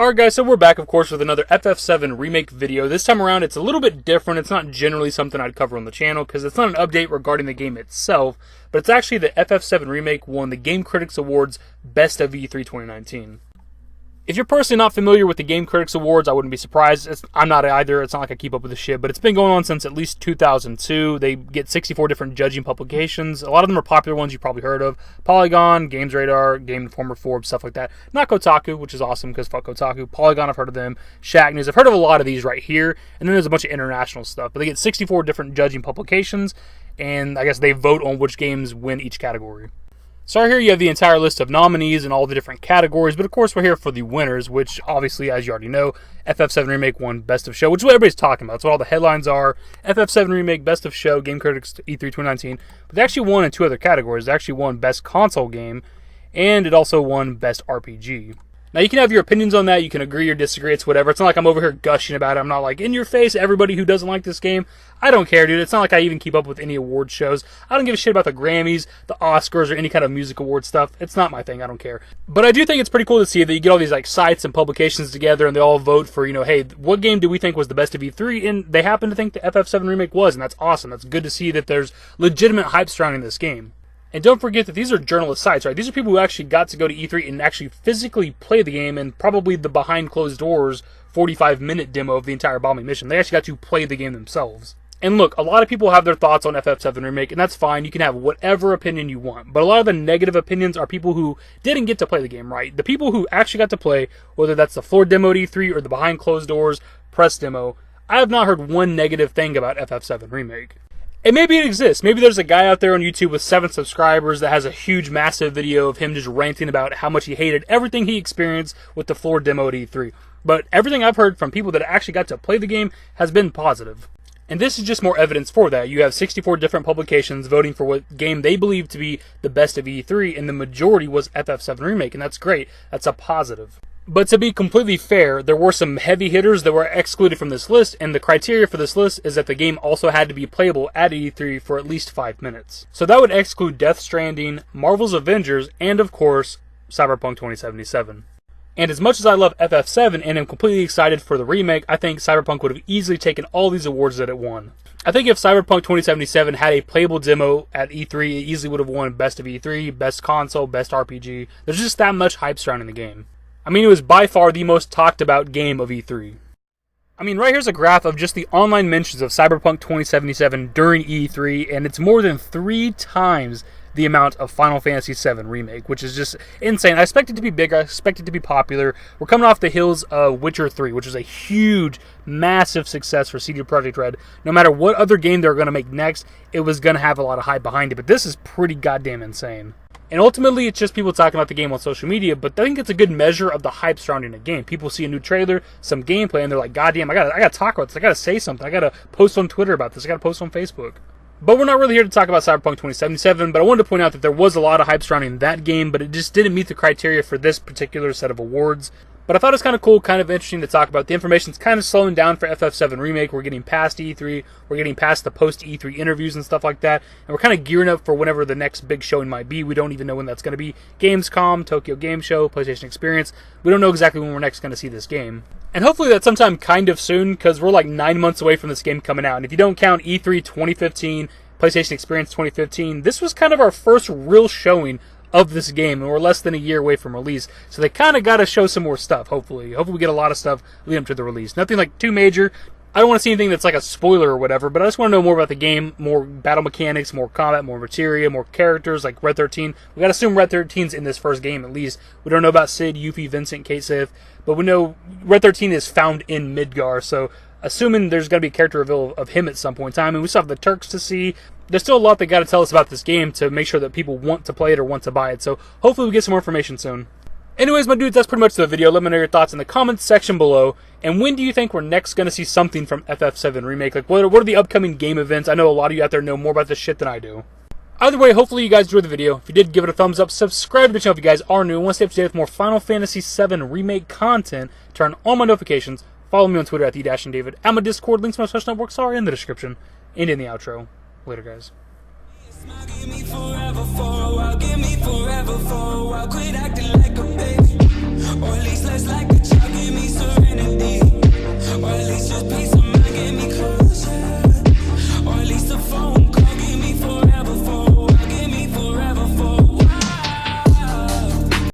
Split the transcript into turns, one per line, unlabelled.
Alright guys, so we're back of course with another FF7 Remake video. This time around it's a little bit different. It's not generally something I'd cover on the channel because it's not an update regarding the game itself, but it's actually the FF7 Remake won the Game Critics Awards Best of E3 2019. If you're personally not familiar with the Game Critics Awards, I wouldn't be surprised. I'm not either. It's not like I keep up with the shit, but it's been going on since at least 2002. They get 64 different judging publications. A lot of them are popular ones you've probably heard of. Polygon, Games Radar, Game Informer, Forbes, stuff like that. Not Kotaku, which is awesome because fuck Kotaku. Polygon, I've heard of them. Shack News, I've heard of a lot of these right here. And then there's a bunch of international stuff. But they get 64 different judging publications, and I guess they vote on which games win each category. So right here you have the entire list of nominees and all the different categories, but of course we're here for the winners, which obviously, as you already know, FF7 Remake won Best of Show, which is what everybody's talking about. That's what all the headlines are. FF7 Remake, Best of Show, Game Critics E3 2019. But they actually won in two other categories. They actually won Best Console Game, and it also won Best RPG. Now, you can have your opinions on that. You can agree or disagree. It's whatever. It's not like I'm over here gushing about it. I'm not like, in your face, everybody who doesn't like this game. I don't care, dude. It's not like I even keep up with any award shows. I don't give a shit about the Grammys, the Oscars, or any kind of music award stuff. It's not my thing. I don't care. But I do think it's pretty cool to see that you get all these like sites and publications together, and they all vote for, hey, what game do we think was the best of E3? And they happen to think the FF7 Remake was, and that's awesome. That's good to see that there's legitimate hype surrounding this game. And don't forget that these are journalist sites, right? These are people who actually got to go to E3 and actually physically play the game, and probably the behind closed doors 45-minute demo of the entire bombing mission. They actually got to play the game themselves. And look, a lot of people have their thoughts on FF7 Remake, and that's fine. You can have whatever opinion you want. But a lot of the negative opinions are people who didn't get to play the game, right? The people who actually got to play, whether that's the floor demo at E3 or the behind closed doors press demo, I have not heard one negative thing about FF7 Remake. And maybe it exists. Maybe there's a guy out there on YouTube with 7 subscribers that has a huge, massive video of him just ranting about how much he hated everything he experienced with the floor demo at E3. But everything I've heard from people that actually got to play the game has been positive. And this is just more evidence for that. You have 64 different publications voting for what game they believe to be the best of E3, and the majority was FF7 Remake, and that's great. That's a positive. But to be completely fair, there were some heavy hitters that were excluded from this list, and the criteria for this list is that the game also had to be playable at E3 for at least 5 minutes. So that would exclude Death Stranding, Marvel's Avengers, and of course, Cyberpunk 2077. And as much as I love FF7 and am completely excited for the remake, I think Cyberpunk would have easily taken all these awards that it won. I think if Cyberpunk 2077 had a playable demo at E3, it easily would have won Best of E3, Best Console, Best RPG. There's just that much hype surrounding the game. I mean, it was by far the most talked about game of E3. I mean, right here's a graph of just the online mentions of Cyberpunk 2077 during E3, and it's more than 3 times the amount of Final Fantasy VII Remake, which is just insane. I expect it to be big. I expect it to be popular. We're coming off the heels of Witcher 3, which is a huge, massive success for CD Projekt Red. No matter what other game they're going to make next, it was going to have a lot of hype behind it, but this is pretty goddamn insane. And ultimately, it's just people talking about the game on social media, but I think it's a good measure of the hype surrounding the game. People see a new trailer, some gameplay, and they're like, God damn, I gotta talk about this. I gotta say something. I gotta post on Twitter about this. I gotta post on Facebook. But we're not really here to talk about Cyberpunk 2077, but I wanted to point out that there was a lot of hype surrounding that game, but it just didn't meet the criteria for this particular set of awards. But I thought it was kind of cool, kind of interesting to talk about. The information's kind of slowing down for FF7 Remake. We're getting past E3. We're getting past the post-E3 interviews and stuff like that. And we're kind of gearing up for whenever the next big showing might be. We don't even know when that's going to be. Gamescom, Tokyo Game Show, PlayStation Experience. We don't know exactly when we're next going to see this game. And hopefully that's sometime kind of soon, because we're like 9 months away from this game coming out. And if you don't count E3 2015, PlayStation Experience 2015, this was kind of our first real showing of this game, and we're less than a year away from release, so they kind of got to show some more stuff, hopefully we get a lot of stuff leading up to the release. Nothing like too major. I don't want to see anything that's like a spoiler or whatever, but I just want to know more about the game, more battle mechanics, more combat, more materia, more characters, like Red 13. We got to assume Red 13's in this first game at least. We don't know about Sid, Yuffie, Vincent, Kate Sith, but we know Red 13 is found in Midgar, so assuming there's going to be a character reveal of him at some point in time, and we still have the Turks to see. There's still a lot they got to tell us about this game to make sure that people want to play it or want to buy it, so hopefully we get some more information soon. Anyways, my dudes, that's pretty much the video. Let me know your thoughts in the comments section below, and when do you think we're next going to see something from FF7 Remake? Like, what are the upcoming game events? I know a lot of you out there know more about this shit than I do. Either way, hopefully you guys enjoyed the video. If you did, give it a thumbs up, subscribe to the channel if you guys are new, and want to stay up to date with more Final Fantasy VII Remake content, turn on my notifications, follow me on Twitter at @the-david, at my Discord, links to my social networks are in the description, and in the outro. Later, guys.
Give me forever for a while, give me forever for a while. Quit acting like a baby, or at least less like a child.